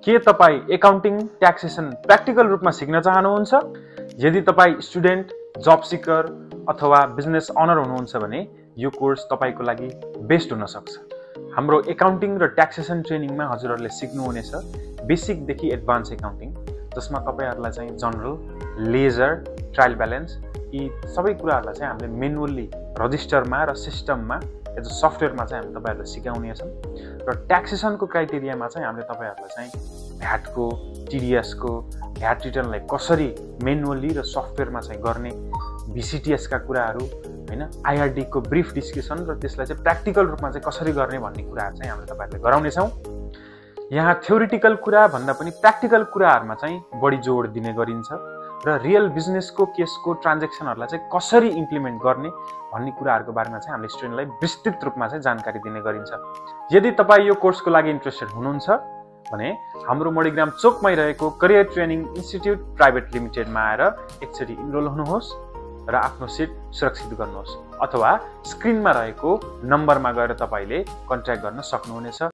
के तपाई accounting taxation practical रूपमा सिक्न चाहनुहुन्छ? यदि तपाई स्टुडेन्ट, जब सिकर अथवा बिजनेस अनर हुनुहुन्छ भने यो कोर्स तपाईको लागि बेस्ट हुन सक्छ। हाम्रो एकाउन्टिङ र ट्याक्सेसन ट्रेनिङमा हजुरहरूले सिक्नुहुनेछ बेसिक देखि एडभान्स एकाउन्टिङ, जसमा तपाईहरुलाई चाहिँ जनरल, लेजर, ट्रायल ब्यालेन्स यी सबै कुराहरुलाई चाहिँ हामीले म्यानुअली रजिस्टरमा र सिस्टममा एज अ सफ्टवेयरमा चाहिँ हामी तपाईहरुलाई सिकाउनेछौं। र ट्याक्सेसनको क्राइटेरियामा चाहिँ हामीले तपाईहरुलाई चाहिँ भ्याटको, टिडीएसको, भ्याट रिटर्नलाई कसरी म्यानुअली र सफ्टवेयरमा चाहिँ गर्ने, VCTS का कुराहरु हैन, IRD को ब्रीफ डिस्कसन र त्यसलाई चाहिँ प्र्याक्टिकल रूपमा चाहिँ कसरी गर्ने भन्ने कुराहरु चाहिँ हामीले तपाईहरुलाई गराउने छौं। यहाँ थ्योरिटिकल कुरा भन्दा पनि प्र्याक्टिकल कुराहरुमा चाहिँ बढी जोड दिने गरिन्छ र रियल बिजनेसको केसको ट्रान्ज्याक्सनहरुलाई चाहिँ कसरी इम्प्लिमेन्ट गर्ने भन्ने कुराहरुको बारेमा चाहिँ हामीले स्टुडेन्टलाई विस्तृत रूपमा चाहिँ जानकारी दिने गरिन्छ। यदि तपाई यो कोर्सको लागि इन्ट्रेस्टेड हुनुहुन्छ भने हाम्रो मणिग्राम चोकमै रहेको करियर ट्रेनिङ इन्स्टिट्युट प्राइभेट लिमिटेडमा आएर एकचोटी इनरोल हुनुहोस् र आफ्नो सिट सुरक्षित गर्नुहोस्, अथवा स्क्रिनमा रहेको नम्बरमा गएर तपाईले कन्ट्याक्ट गर्न सक्नुहुनेछ।